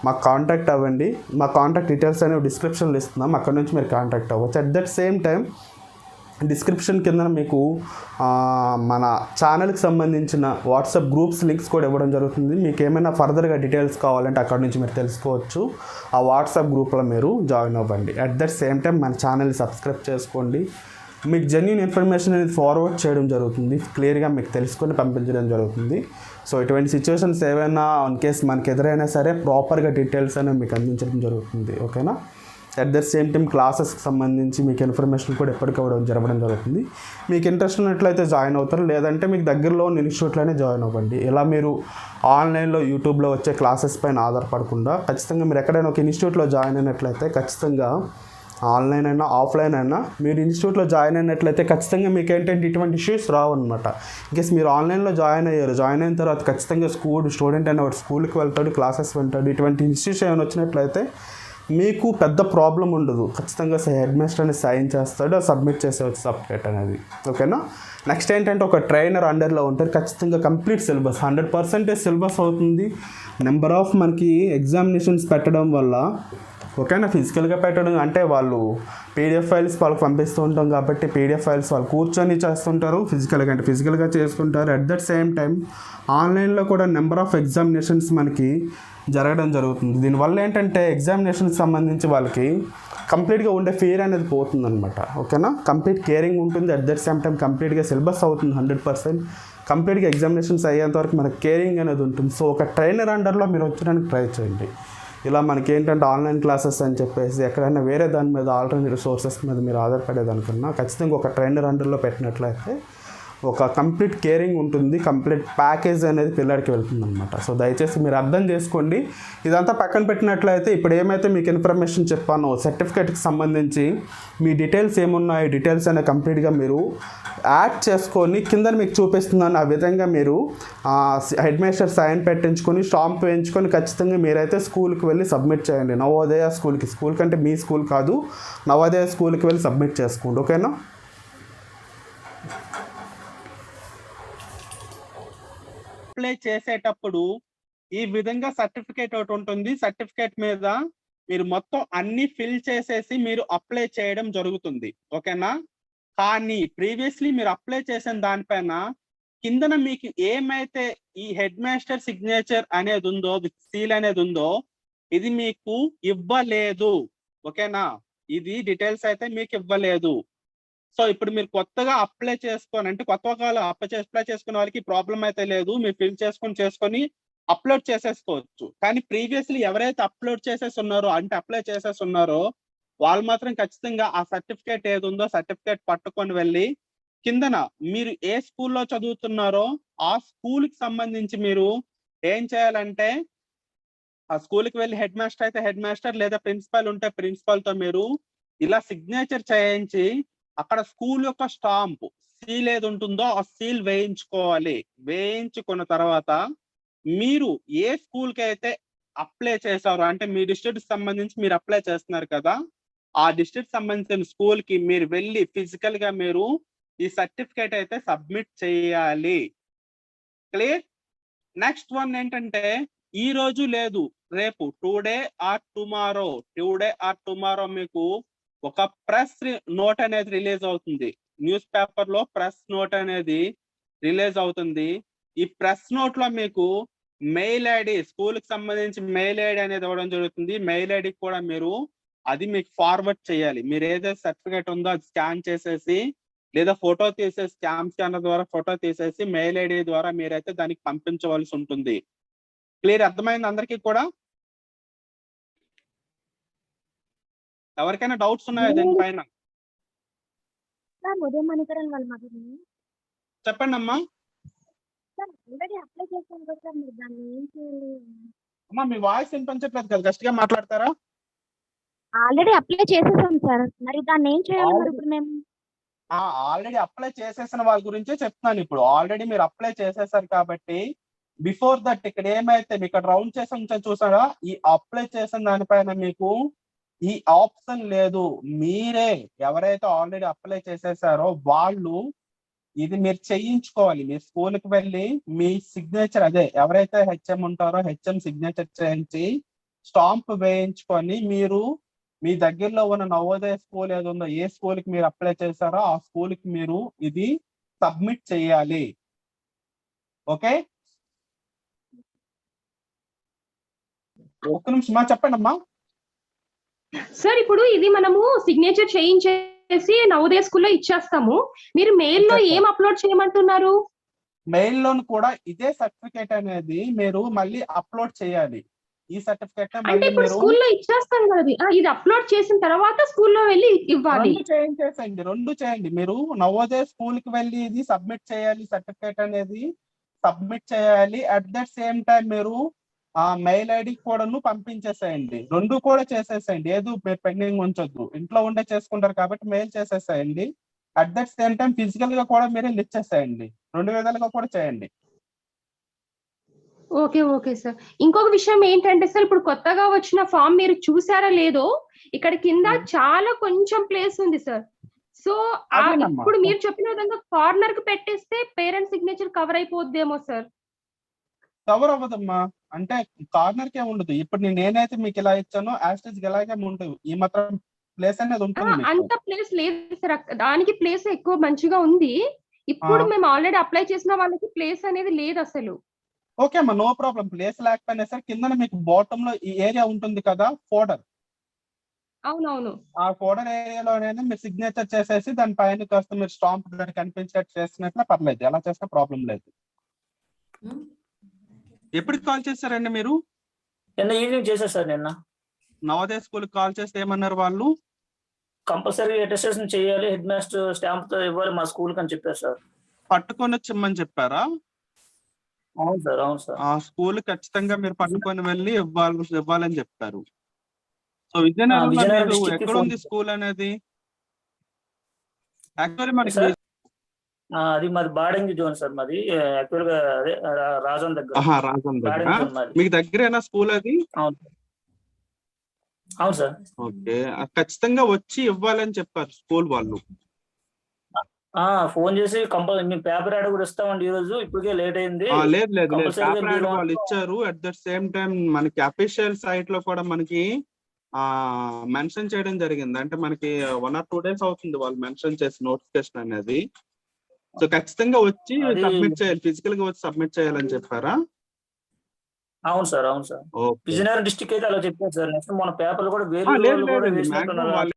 మాకు కాంటాక్ట్ అవ్వండి. మా కాంటాక్ట్ డీటెయిల్స్ అనేవి డిస్క్రిప్షన్లో ఇస్తున్నాం, అక్కడ నుంచి మీరు కాంటాక్ట్ అవ్వచ్చు. At that same time description కింద మీకు మన ఛానల్కి సంబంధించిన వాట్సాప్ గ్రూప్స్ లింక్స్ కూడా ఇవ్వడం జరుగుతుంది. మీకు ఏమైనా ఫర్దర్గా డీటెయిల్స్ కావాలంటే అక్కడ నుంచి మీరు తెలుసుకోవచ్చు. ఆ వాట్సాప్ గ్రూప్లో మీరు జాయిన్ అవ్వండి. అట్ దట్ సేమ్ టైం మన ఛానల్ని సబ్స్క్రైబ్ చేసుకోండి. మీకు జెన్యూన్ ఇన్ఫర్మేషన్ అనేది ఫార్వర్డ్ చేయడం జరుగుతుంది, క్లియర్గా మీకు తెలుసుకొని పంపించడం జరుగుతుంది. సో ఇటువంటి సిచ్యువేషన్స్ ఏవైనా ఇన్ కేస్ మనకి ఎదురైనా సరే ప్రాపర్గా డీటెయిల్స్ అనేవి మీకు అందించడం జరుగుతుంది. ఓకేనా, అట్ ద సేమ్ టైం క్లాసెస్కి సంబంధించి మీకు ఇన్ఫర్మేషన్ కూడా ఎప్పటికప్పుడు జరగడం జరుగుతుంది. మీకు ఇంట్రెస్ట్ ఉన్నట్లయితే జాయిన్ అవుతారు, లేదంటే మీకు దగ్గరలో ఉన్న ఇన్స్టిట్యూట్లోనే జాయిన్ అవ్వండి. ఇలా మీరు ఆన్లైన్లో యూట్యూబ్లో వచ్చే క్లాసెస్ పైన ఆధారపడకుండా ఖచ్చితంగా మీరు ఎక్కడైనా ఒక ఇన్స్టిట్యూట్లో జాయిన్ అయినట్లయితే ఖచ్చితంగా ఆన్లైన్ అయినా ఆఫ్లైన్ అయినా మీరు ఇన్స్టిట్యూట్లో జాయిన్ అయినట్లయితే ఖచ్చితంగా మీకు ఏంటంటే ఇటువంటి ఇష్యూస్ రావు అనమాట. ఇంకేస్ మీరు ఆన్లైన్లో జాయిన్ అయిన తర్వాత ఖచ్చితంగా స్టూడెంట్ అయిన వాడు స్కూల్కి వెళ్తాడు, క్లాసెస్ వింటాడు. ఇటువంటి ఇష్యూస్ ఏమైనా వచ్చినట్లయితే మీకు పెద్ద ప్రాబ్లం ఉండదు. ఖచ్చితంగా హెడ్ మాస్టర్ అనేది సైన్ చేస్తాడు, సబ్మిట్ చేసేవచ్చు సర్టిఫికేట్ అనేది. ఓకేనా, నెక్స్ట్ ఏంటంటే ఒక ట్రైనర్ అండర్లో ఉంటారు. ఖచ్చితంగా కంప్లీట్ సిలబస్ 100% సిలబస్ అవుతుంది. నెంబర్ ఆఫ్ మనకి ఎగ్జామినేషన్స్ పెట్టడం వల్ల ఓకేనా, ఫిజికల్గా పెట్టడం అంటే వాళ్ళు PDF ఫైల్స్ వాళ్ళకి పంపిస్తూ ఉంటాం కాబట్టి PDF ఫైల్స్ వాళ్ళు కూర్చొని చేస్తుంటారు, ఫిజికల్గా చేసుకుంటారు. అట్ దట్ సేమ్ టైం ఆన్లైన్లో కూడా నెంబర్ ఆఫ్ ఎగ్జామినేషన్స్ మనకి జరగడం జరుగుతుంది. దీనివల్ల ఏంటంటే ఎగ్జామినేషన్కి సంబంధించి వాళ్ళకి కంప్లీట్గా ఉండే ఫియర్ అనేది పోతుందన్నమాట. ఓకేనా, కంప్లీట్ కేరింగ్ ఉంటుంది. అట్ దట్ సేమ్ టైం కంప్లీట్గా సిలబస్ అవుతుంది 100%. కంప్లీట్గా ఎగ్జామినేషన్స్ అయ్యేంత వరకు మనకు కేరింగ్ అనేది ఉంటుంది. సో ఒక ట్రైనర్ అండర్లో మీరు వచ్చడానికి ట్రై చేయండి. ఇలా మనకి ఏంటంటే ఆన్లైన్ క్లాసెస్ అని చెప్పేసి ఎక్కడైనా వేరే దాని మీద ఆల్టర్నేటివ్ సోర్సెస్ మీద మీరు ఆధారపడేదనుకున్నా ఖచ్చితంగా ఒక ట్రైనర్ అండర్లో పెట్టినట్లయితే ఒక కంప్లీట్ కేరింగ్ ఉంటుంది, కంప్లీట్ ప్యాకేజ్ అనేది పిల్లడికి వెళ్తుంది అనమాట. సో దయచేసి మీరు అర్థం చేసుకోండి. ఇదంతా పక్కన పెట్టినట్లయితే ఇప్పుడు ఏమైతే మీకు ఇన్ఫర్మేషన్ చెప్పానో సర్టిఫికేట్కి సంబంధించి మీ డీటెయిల్స్ ఏమున్నాయి, డీటెయిల్స్ అనేది కంప్లీట్గా మీరు యాడ్ చేసుకొని కింద మీకు చూపిస్తున్నాను. ఆ విధంగా మీరు హెడ్ మాస్టర్ సైన్ పెట్టించుకొని స్టాంప్ వేయించుకొని ఖచ్చితంగా మీరైతే స్కూల్కి వెళ్ళి సబ్మిట్ చేయండి. నవోదయ స్కూల్ కంటే మీ స్కూల్ కాదు, నవోదయ స్కూల్కి వెళ్ళి సబ్మిట్ చేసుకోండి. ఓకేనా, అప్లై చేసేటప్పుడు ఈ విధంగా సర్టిఫికేట్ ఒకటి ఉంటుంది. సర్టిఫికేట్ మీద మీరు మొత్తం అన్ని ఫిల్ చేసేసి మీరు అప్లై చేయడం జరుగుతుంది. ఓకేనా, కానీ ప్రీవియస్లీ మీరు అప్లై చేసిన దానిపైన కిందన మీకు ఏమైతే ఈ హెడ్ మాస్టర్ సిగ్నేచర్ అనేది ఉందో, విత్ సీల్ అనేది ఉందో, ఇది మీకు ఇవ్వలేదు. ఓకేనా, ఇది డీటెయిల్స్ అయితే మీకు ఇవ్వలేదు. సో ఇప్పుడు మీరు కొత్తగా అప్లై చేసుకోని, అంటే కొత్తగా అప్లై చేసుకున్న వాళ్ళకి ప్రాబ్లం అయితే లేదు, మీరు ఫిల్ చేసుకొని అప్లోడ్ చేసేసుకోవచ్చు. కానీ ప్రీవియస్లీ ఎవరైతే అప్లోడ్ చేసేసి ఉన్నారో, అంటే అప్లై చేసేసి ఉన్నారో, వాళ్ళు మాత్రం ఖచ్చితంగా ఆ సర్టిఫికేట్ ఏది ఉందో సర్టిఫికేట్ పట్టుకొని వెళ్ళి కిందన మీరు ఏ స్కూల్లో చదువుతున్నారో ఆ స్కూల్ కి సంబంధించి మీరు ఏం చేయాలంటే, ఆ స్కూల్ కి వెళ్ళి హెడ్ మాస్టర్ అయితే హెడ్ మాస్టర్, లేదా ప్రిన్సిపల్ ఉంటే ప్రిన్సిపల్ తో మీరు ఇలా సిగ్నేచర్ చేయించి అక్కడ స్కూల్ యొక్క స్టాంప్ సీల్ ఏది ఉంటుందో ఆ సీల్ వేయించుకోవాలి. వేయించుకున్న తర్వాత మీరు ఏ స్కూల్ కి అయితే అప్లై చేశారో, అంటే మీ డిస్ట్రిక్ట్ సంబంధించి మీరు అప్లై చేస్తున్నారు కదా, ఆ డిస్ట్రిక్ట్ సంబంధించిన స్కూల్ కి మీరు వెళ్ళి ఫిజికల్ గా మీరు ఈ సర్టిఫికేట్ అయితే సబ్మిట్ చేయాలి. క్లియర్? నెక్స్ట్ వన్ ఏంటంటే, ఈ రోజు లేదు రేపు, టుడే ఆర్ టుమారో మీకు ఒక ప్రెస్ నోట్ అనేది రిలీజ్ అవుతుంది. న్యూస్ పేపర్ లో ప్రెస్ నోట్ అనేది రిలీజ్ అవుతుంది. ఈ ప్రెస్ నోట్ లో మీకు మెయిల్ ఐడి, స్కూల్ కి సంబంధించి మెయిల్ ఐడి అనేది ఇవ్వడం జరుగుతుంది. మెయిల్ ఐడి కూడా మీరు అది మీకు ఫార్వర్డ్ చేయాలి. మీరు ఏదైతే సర్టిఫికేట్ ఉందో అది స్కాన్ చేసేసి, లేదా ఫోటో తీసేసి స్కానర్ ద్వారా ఫోటో తీసేసి మెయిల్ ఐడి ద్వారా మీరైతే దానికి పంపించవలసి ఉంటుంది. క్లియర్? అర్థమైంది అందరికీ కూడా? ఎవరికైనా డౌట్స్ ఉన్నాయా దీనిపైన? సార్ ఉదయం మణికరణ్ వాళ్ళ మదర్ని. చెప్పండి అమ్మా. సార్ ఆల్రెడీ అప్లై చేశాను కదా సార్, మీరు దాన్ని ఏం చేయాలి? అమ్మా మీ వాయిస్ వినిపించట్లేదు కదా, గట్టిగా మాట్లాడతారా? ఆల్రెడీ అప్లై చేసేసాం సార్, మరి దాన్ని ఏం చేయాలి మరి ఇప్పుడు మేము? ఆల్రెడీ అప్లై చేసేసిన వాళ్ళ గురించే చెప్తున్నాను ఇప్పుడు. ఆల్రెడీ మీరు అప్లై చేసేసారు కాబట్టి బిఫోర్ దట్ ఇక్కడ ఏమైతే మీకు ఇక్కడ రౌండ్ చేసి ఉంచాను చూసారా, ఈ అప్లై చేసిన దానిపైన మీకు ఈ ఆప్షన్ లేదు. మీరే ఎవరైతే ఆల్రెడీ అప్లై చేసేసారో వాళ్ళు ఇది మీరు చేయించుకోవాలి. మీ స్కూల్ కి వెళ్ళి మీ సిగ్నేచర్, అదే ఎవరైతే హెచ్ఎం ఉంటారో హెచ్ఎం సిగ్నేచర్ చేయించి స్టాంప్ వేయించుకొని మీరు మీ దగ్గరలో ఉన్న నవోదయ స్కూల్ ఏది ఉందో, ఏ స్కూల్ కి మీరు అప్లై చేశారో ఆ స్కూల్ కి మీరు ఇది సబ్మిట్ చేయాలి. ఓకే, ఒక్క నిమిషం చెప్పండి అమ్మా. సార్ ఇప్పుడు ఇది మనము సిగ్నేచర్ చేయించేసి నవోదయ స్కూల్లో ఇచ్చేస్తాము, మీరు మెయిల్ లో ఏం అప్లోడ్ చేయమంటున్నారు? మెయిల్ లోను కూడా ఇదే సర్టిఫికేట్ అనేది మీరు మళ్ళీ అప్లోడ్ చేయాలి. ఈ సర్టిఫికేట్ అంటే ఇప్పుడు స్కూల్లో ఇచ్చేస్తాం కదా, ఇది అప్లోడ్ చేసిన తర్వాత స్కూల్లో వెళ్ళి ఇవ్వాలి. రెండు చేయండి. మీరు నవోదయ స్కూల్ కి వెళ్ళి ఇది సబ్మిట్ చేయాలి, సర్టిఫికేట్ అనేది సబ్మిట్ చేయాలి. అట్ దట్ సేమ్ టైం మీరు ఆ మెయిల్ ఐడి కూడాను పంపించేసేయండి. రెండు కూడా చేసేసేయండి, ఏదో మీరు పెండింగ్ ఉంచొద్దు. ఇంట్లో ఉండే చేసుకుంటారు కాబట్టి మెయిల్ చేసేసేయండి. At that same time physical గా కూడా మీరు ఇచ్చేసేయండి. రెండు విధాలుగా కూడా చేయండి. Okay okay sir. ఇంకొక విషయం ఏంటంటే సార్, ఇప్పుడు కొత్తగా వచ్చిన ఫామ్ మీరు చూసారా లేదో, ఇక్కడ కింద చాలా కొంచెం ప్లేస్ ఉంది సార్. సో ఇప్పుడు మీరు చెప్పిన విధంగా కార్నర్ కి పెట్టేస్తే పేరెంట్ సిగ్నేచర్ కవర్ అయిపోద్దేమో సార్. కవర్ అవ్వదమ్మా, అంటే కార్నర్ కే ఉండదు. ఇప్పుడు నేనైతే మీకు ఇలా ఇచ్చానో యాస్టేజ్ ఇలాగే ఉంటుంది. ఈ మాత్రం ప్లేస్ అనేది ఉంటుంది. అంత ప్లేస్ లేదు సార్, దానికి ప్లేస్ ఎక్కువ మంచిగా ఉంది. ఇప్పుడు మేము ఆల్రెడీ అప్లై చేసిన వాళ్ళకి ప్లేస్ అనేది లేదు అసలు. ఓకే అమ్మా, నో ప్రాబ్లం. ప్లేస్ లేకపోయినా సరే కింద మీకు బాటమ్ లో ఈ ఏరియా ఉంటుంది కదా ఫోల్డర్, అవునవును, ఆ ఫోల్డర్ ఏరియాలోనే మీరు సిగ్నేచర్ చేసేసి దాని పైన కాస్త మీరు స్టాంప్ కనిపించేట్టు చేసినట్లు పర్లేదు, ఎలా చేసినా ప్రాబ్లం లేదు. ఎప్పుడు కాల్ చేశారండి మీరు? నిన్న ఈవినింగ్ చేశారు సార్. నిన్న నవోదయ స్కూల్ కాల్ చేస్తే ఏమన్నారు వాళ్ళు? కంపల్సరీ అటెస్టేషన్ చేయాలి, హెడ్ మాస్టర్ స్టాంప్ తో ఇవ్వాలి మా స్కూల్ అని చెప్పారు సార్. పట్టుకొని వచ్చిమ్మని చెప్పారా? అవును సార్, అవును సార్. ఆ స్కూల్ ఖచ్చితంగా మీరు పట్టుకొని వెళ్ళి ఇవ్వాలని చెప్పారు. సో విజయనగరంలో ఎక్కడ ఉంది స్కూల్ అనేది? యాక్చువల్లీ మనకి అది మాది బాడంగి జోన్ సార్. మాది యాక్చువల్ గా అదే రాజన్ దగ్గర. మీకు దగ్గరేనా స్కూల్ అది? అవును సార్. ఓకే, ఖచ్చితంగా వచ్చి ఇవ్వాలని చెప్పారు స్కూల్ వాళ్ళు. ఫోన్ చేసి కంపల్సరీ మేము పేపర్ యాడ్ కూడా ఇస్తామండి ఈ రోజు, ఇప్పటికే లేట్ అయింది. లేదు పేపర్ యాడ్ వాళ్ళు ఇచ్చారు. అట్ దట్ సేమ్ టైం మనకి అఫీషియల్ సైట్ లో కూడా మనకి మెన్షన్ చేయడం జరిగింది. అంటే మనకి 1 or 2 days అవుతుంది వాళ్ళు మెన్షన్ చేసి నోటిఫికేషన్ అనేది. సో ఖచ్చితంగా వచ్చి అది- సబ్మిట్ చేయాలి, ఫిజికల్ గా వచ్చి సబ్మిట్ చేయాలని చెప్పారా? అవును సార్, అవును సార్. ఓకే. విజయనగరం డిస్టిక్ అయితే అలా చెప్పారు సార్. నెక్స్ట్ మన పేపర్లు కూడా వేరే లేదు వాళ్ళు కూడా లేదండి, వేసినట్టున్నారు. మాక్సిమం వాళ్ళు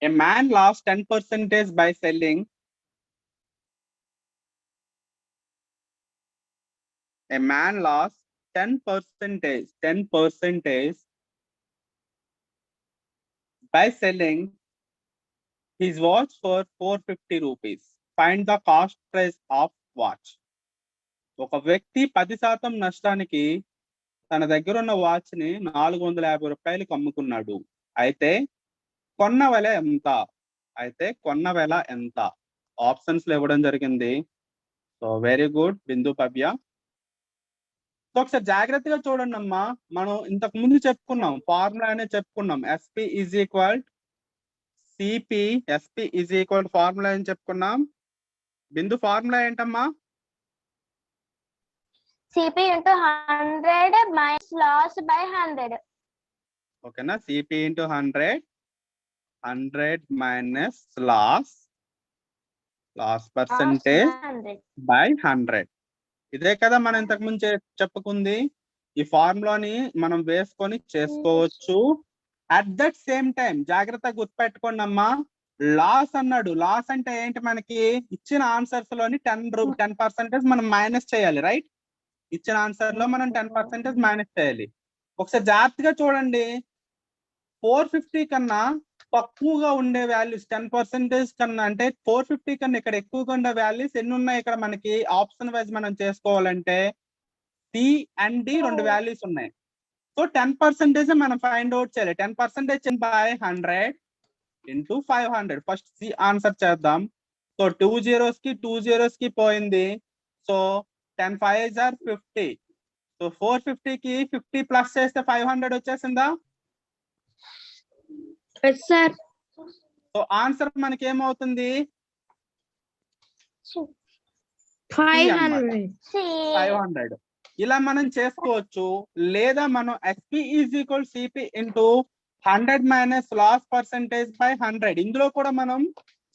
A man lost 10% by selling a man lost 10% by selling his watch for 450 rupees. Find the cost price of watch. ఒక వ్యక్తి 10% నష్టానికి తన దగ్గర ఉన్న వాచ్ ని 450 రూపాయలకి అమ్ముకున్నాడు. అయితే కొన్న వెల ఎంత? ఆప్షన్స్ లో ఇవ్వడం జరిగింది. సో వెరీ గుడ్ బిందు పవ్య. సో ఒకసారి జాగ్రత్తగా చూడండి అమ్మా, మనం ఇంతకు ముందు చెప్పుకున్నాం, ఫార్ములా అనేది చెప్పుకున్నాం, SP is equal CP. SP is equal formula అని చెప్పుకున్నాం. బిందు ఫార్ములా ఏంటమ్మా? CP into 100 minus loss by 100. ఓకేనా, CP into 100 minus loss percentage by 100. ఇదే కదా మనం ఇంతకు ముందు చెప్పుకుంది. ఈ ఫార్ములాని మనం వేసుకొని చేసుకోవచ్చు. అట్ దట్ సేమ్ టైం జాగ్రత్తగా గుర్తుపెట్టుకోండి అమ్మా, లాస్ అన్నాడు. లాస్ అంటే ఏంటి? మనకి ఇచ్చిన ఆన్సర్స్ లోని 10% మనం మైనస్ చేయాలి, రైట్? ఇచ్చిన ఆన్సర్ లో మనం 10% మైనస్ చేయాలి. ఒకసారి జాగ్రత్తగా చూడండి, 450 కన్నా తక్కువగా ఉండే వాల్యూస్ 10% కన్నా, అంటే 450 కన్నా ఇక్కడ ఎక్కువగా ఉండే వాల్యూస్ ఎన్ని ఉన్నాయి ఇక్కడ మనకి? ఆప్షన్ వైజ్ మనం చేసుకోవాలంటే సి అండ్ డి 2 వాల్యూస్ ఉన్నాయి. సో 10% మనం ఫైండ్ అవుట్ చేయాలి. 10% by 100 into 500. First C answer చేద్దాం. సో 2 zeros కి 2 zeros కి పోయింది. So 10 5s are 50. సో 450 కి 50 ప్లస్ చేస్తే 500 వచ్చేసిందా? సార్ సో ఆన్సర్ మనకి ఏమవుతుంది? 500. ఇలా మనం చేసుకోవచ్చు. లేదా మనం SP is equal CP into 100 minus loss percentage by 100. ఇందులో కూడా మనం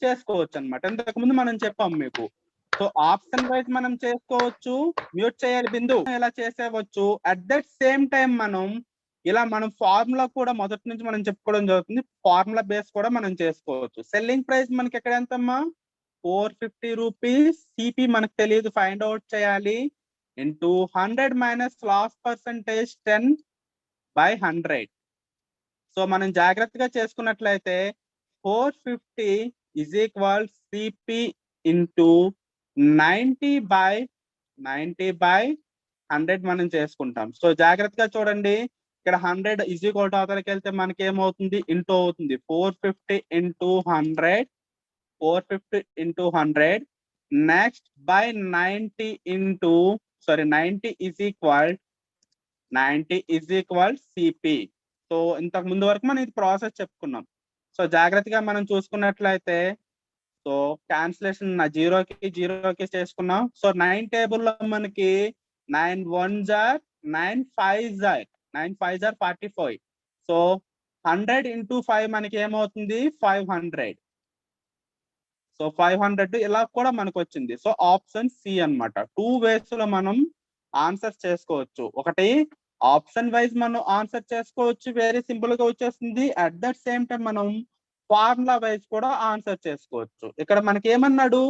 చేసుకోవచ్చు అనమాట. ఇంతకు ముందు మనం చెప్పాం మీకు. సో ఆప్షన్ వైజ్ మనం చేసుకోవచ్చు. మ్యూట్ చేయాలి బిందు. ఇలా చేసేవచ్చు. అట్ దట్ సేమ్ టైం మనం ఇలా మనం ఫార్ములా కూడా మొదటి నుంచి మనం చెప్పుకోవడం జరుగుతుంది. ఫార్ములా బేస్ కూడా మనం చేసుకోవచ్చు. సెల్లింగ్ ప్రైస్ మనకి ఎక్కడ ఎంతమ్మా? 450 రూపీస్. సిపి మనకు తెలియదు, ఫైండ్ అవుట్ చేయాలి. Into 100 minus loss percentage 10 by 100. So మనం జాగ్రత్తగా చేసుకున్నట్లయితే 450 is equal CP into 90 by 100 మనం చేసుకుంటాం. సో జాగ్రత్తగా చూడండి, ఇక్కడ 100 ఇజ్ ఈక్వల్ టు అవతలకి వెళ్తే మనకి ఏమవుతుంది? ఇంటూ అవుతుంది. 450 into 100. 450 into 100 next by 90 into 90 is equal CP. So ఇంతకు ముందు వరకు మనం ఇది ప్రాసెస్ చెప్పుకున్నాం. సో జాగ్రత్తగా మనం చూసుకున్నట్లయితే సో క్యాన్సిలేషన్ 0కి చేసుకున్నాం. సో 9 టేబుల్లో మనకి 9 1s are 9 5s are 45. So 100 into 5 మనకి ఏమవుతుంది? 500. సో 500 ఇలా కూడా మనకు వచ్చింది. సో ఆప్షన్ సి అన్నమాట. 2 ways లో మనం ఆన్సర్ చేసుకోవచ్చు. ఒకటి ఆప్షన్ వైజ్ మనం ఆన్సర్ చేసుకోవచ్చు, వెరీ సింపుల్ గా వచ్చేస్తుంది. అట్ దట్ సేమ్ టైం మనం ఫార్ములా వైజ్ కూడా ఆన్సర్ చేసుకోవచ్చు. ఇక్కడ మనకి ఏమన్నాడు?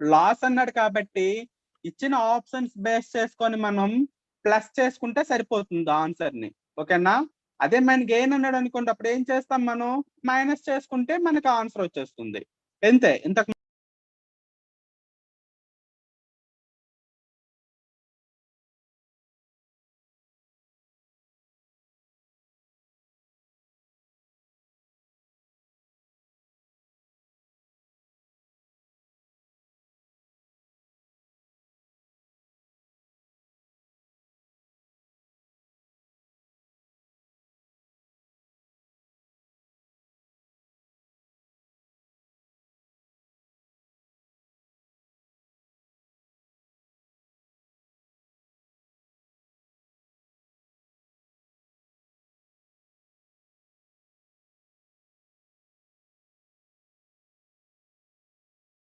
లాస్ అన్నాడు కాబట్టి ఇచ్చిన ఆప్షన్స్ బేస్ చేసుకొని మనం ప్లస్ చేసుకుంటే సరిపోతుంది ఆన్సర్ ని. ఓకేనా? అదే మన గెయిన్ అన్నాడు అనుకోండి, అప్పుడు ఏం చేస్తాం? మనం మైనస్ చేసుకుంటే మనకు ఆన్సర్ వచ్చేస్తుంది. అంతే. ఇంతకు